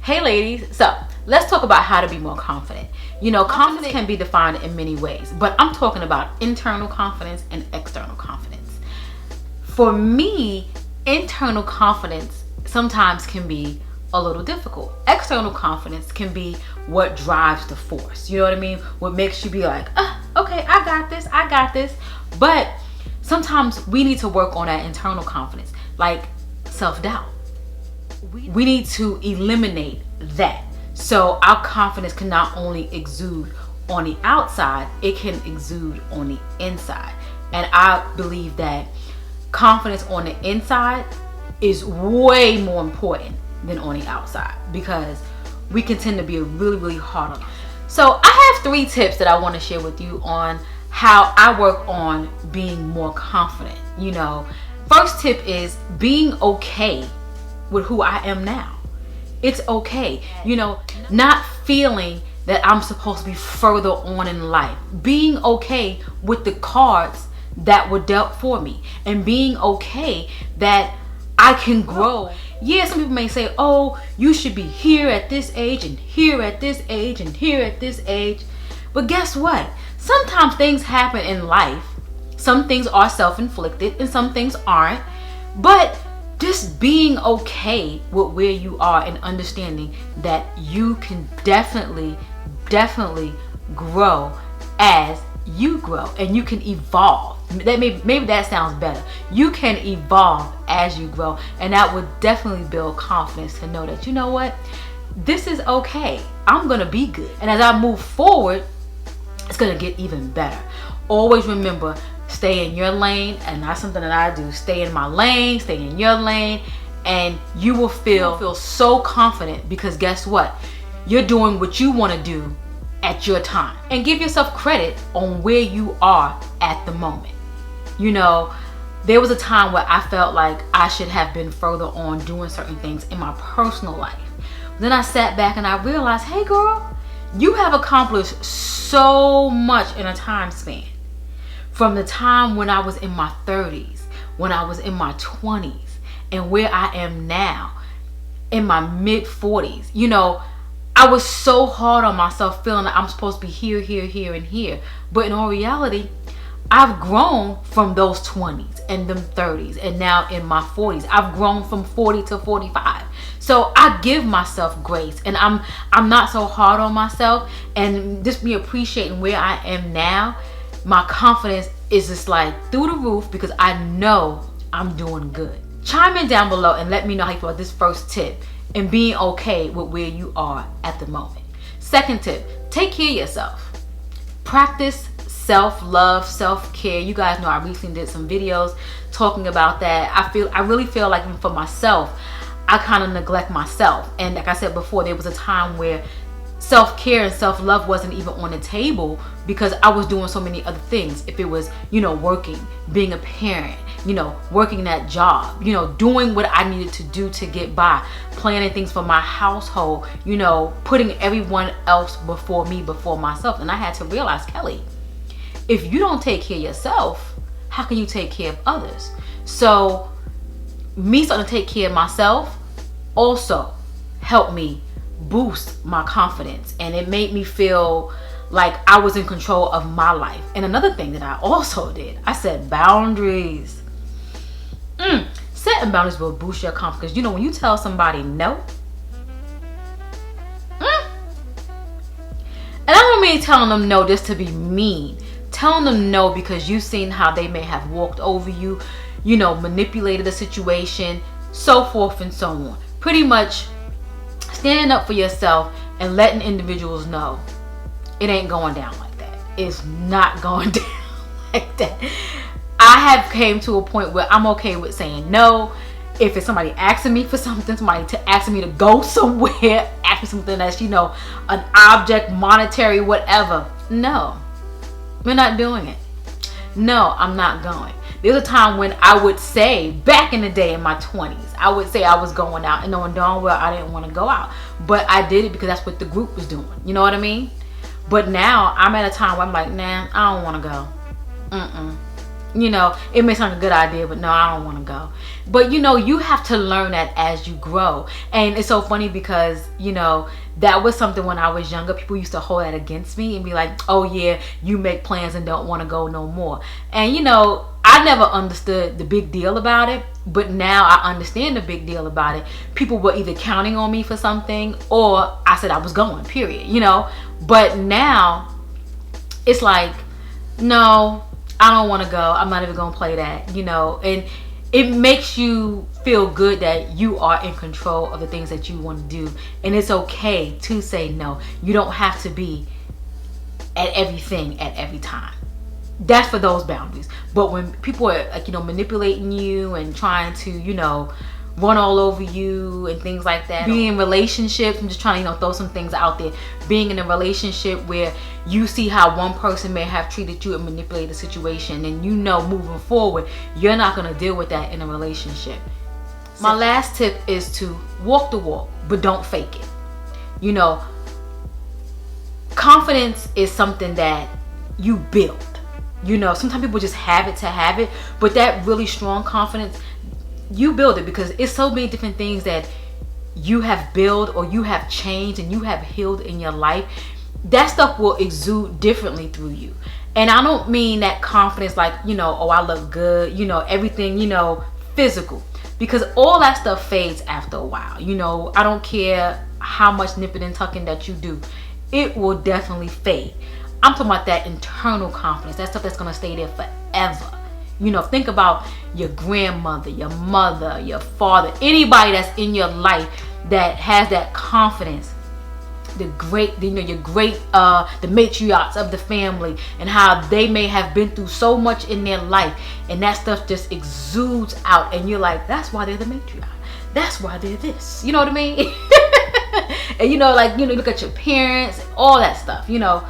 Hey ladies, so let's talk about how to be more confident. You know, confidence can be defined in many ways, but I'm talking about internal confidence and external confidence. For me, internal confidence sometimes can be a little difficult. External confidence can be what drives the force. You know what I mean? What makes you be like, okay, I got this. But sometimes we need to work on that internal confidence, like self-doubt. We need to eliminate that. So our confidence can not only exude on the outside, it can exude on the inside. And I believe that confidence on the inside is way more important than on the outside, because we can tend to be really hard on. So I have 3 tips that I want to share with you on how I work on being more confident. You know, first tip is being okay with who I am now. It's okay, you know, not feeling that I'm supposed to be further on in life. Being okay with the cards that were dealt for me, and being okay that I can grow. Yeah, some people may say, oh, you should be here at this age and here at this age and here at this age. But guess what? Sometimes things happen in life. Some things are self-inflicted and some things aren't. But just being okay with where you are and understanding that you can definitely grow as you grow, and you can evolve. That maybe that sounds better. You can evolve as you grow, and that would definitely build confidence to know that, you know what, this is okay. I'm gonna be good, and as I move forward, it's gonna get even better. Always remember, stay in your lane, and that's something that I do. Stay in my lane, stay in your lane, and you will feel so confident, because guess what? You're doing what you want to do at your time. And give yourself credit on where you are at the moment. You know, there was a time where I felt like I should have been further on doing certain things in my personal life. Then I sat back and I realized, hey girl, you have accomplished so much in a time span. From the time when I was in my 30s, when I was in my 20s, and where I am now in my mid 40s. You know, I was so hard on myself, feeling that I'm supposed to be here, and here. But in all reality, I've grown from those 20s and them 30s, and now in my 40s. I've grown from 40 to 45. So I give myself grace, and I'm not so hard on myself, and just me appreciating where I am now. My confidence is just like through the roof, because I know I'm doing good. Chime in down below and let me know how you feel about this first tip and being okay with where you are at the moment. Second tip, take care of yourself. Practice self-love, self-care. You guys know I recently did some videos talking about that. I really feel like, even for myself, I kind of neglect myself. And like I said before, there was a time where self-care and self-love wasn't even on the table, because I was doing so many other things. If it was, you know, working, being a parent, you know, working that job, you know, doing what I needed to do to get by, planning things for my household, you know, putting everyone else before me, before myself. And I had to realize, Kelly, if you don't take care of yourself, how can you take care of others? So me starting to take care of myself also helped me boost my confidence, and it made me feel like I was in control of my life. And another thing that I also did, I set boundaries. Setting boundaries will boost your confidence. You know, when you tell somebody no, and I don't mean telling them no just to be mean. Telling them no because you've seen how they may have walked over you, you know, manipulated the situation, so forth and so on. Pretty much standing up for yourself and letting individuals know it ain't going down like that. It's not going down like that. I have came to a point where I'm okay with saying no. If it's somebody asking me for something, somebody asking me to go somewhere, ask me something that's, you know, an object, monetary, whatever. No, we're not doing it. No, I'm not going. There's a time when I would say, back in the day in my 20s, I would say I was going out and knowing darn well I didn't want to go out. But I did it because that's what the group was doing. You know what I mean? But now I'm at a time where I'm like, nah, I don't want to go. You know, it may sound like a good idea, but no, I don't want to go. But you know, you have to learn that as you grow. And it's so funny because, you know, that was something when I was younger, people used to hold that against me and be like, oh yeah, you make plans and don't want to go no more. And you know, I never understood the big deal about it, but now I understand the big deal about it. People were either counting on me for something, or I said I was going, period, you know. But now it's like, no, I don't want to go. I'm not even going to play that, you know. And it makes you feel good that you are in control of the things that you want to do. And it's okay to say no. You don't have to be at everything at every time. That's for those boundaries. But when people are, like, you know, manipulating you and trying to, you know, run all over you and things like that. Being in relationships, I'm just trying to, you know, throw some things out there. Being in a relationship where you see how one person may have treated you and manipulated the situation, and you know moving forward, you're not going to deal with that in a relationship. My last tip is to walk the walk, but don't fake it. You know, confidence is something that you build. You know, sometimes people just have it to have it, but that really strong confidence, you build it because it's so many different things that you have built or you have changed and you have healed in your life. That stuff will exude differently through you. And I don't mean that confidence like, you know, oh, I look good, you know, everything, you know, physical, because all that stuff fades after a while. You know, I don't care how much nipping and tucking that you do, it will definitely fade. I'm talking about that internal confidence, that stuff that's going to stay there forever. You know, think about your grandmother, your mother, your father, anybody that's in your life that has that confidence. The great, you know, your great, the matriarchs of the family, and how they may have been through so much in their life, and that stuff just exudes out, and you're like, that's why they're the matriarch. That's why they're this. You know what I mean? And you know, like, you know, look at your parents and all that stuff. You know,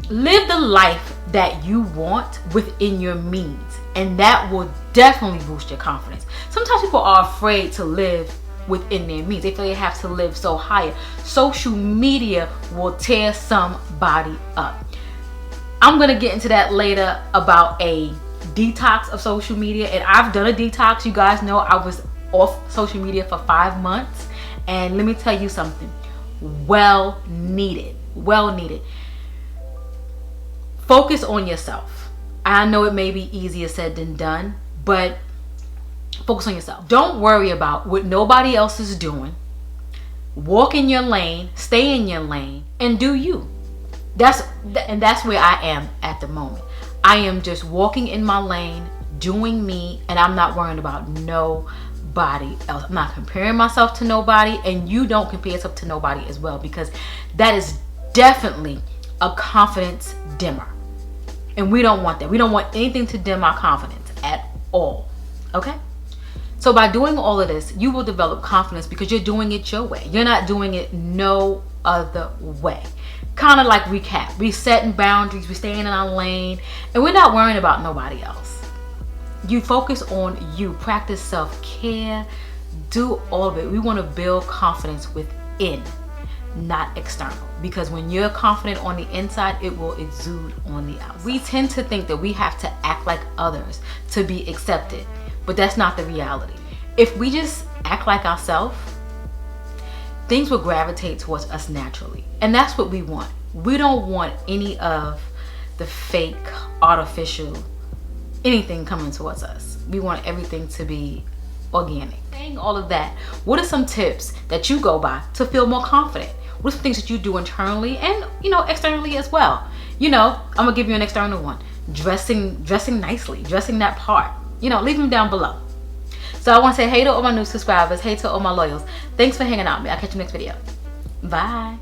live the life that you want within your means, and that will definitely boost your confidence. Sometimes people are afraid to live within their means. They feel they have to live so higher. Social media will tear somebody up. I'm gonna get into that later about a detox of social media, and I've done a detox. You guys know I was off social media for 5 months, and let me tell you something, well needed. Focus on yourself. I know it may be easier said than done, but focus on yourself. Don't worry about what nobody else is doing. Walk in your lane, stay in your lane, and do you. That's where I am at the moment. I am just walking in my lane, doing me, and I'm not worrying about nobody else. I'm not comparing myself to nobody, and you don't compare yourself to nobody as well, because that is definitely a confidence dimmer. And we don't want that. We don't want anything to dim our confidence at all. Okay? So by doing all of this, you will develop confidence because you're doing it your way. You're not doing it no other way. Kind of like recap. We setting boundaries, we staying in our lane, and we're not worrying about nobody else. You focus on you. Practice self-care. Do all of it. We want to build confidence within, not external, because when you're confident on the inside, it will exude on the outside. We tend to think that we have to act like others to be accepted, but that's not the reality. If we just act like ourselves, things will gravitate towards us naturally, and that's what we want. We don't want any of the fake, artificial, anything coming towards us. We want everything to be organic. Saying all of that, what are some tips that you go by to feel more confident? What are some things that you do internally and, you know, externally as well? You know, I'm gonna give you an external one. Dressing nicely, dressing that part. You know, leave them down below. So I want to say hey to all my new subscribers, hey to all my loyals. Thanks for hanging out with me. I'll catch you next video. Bye.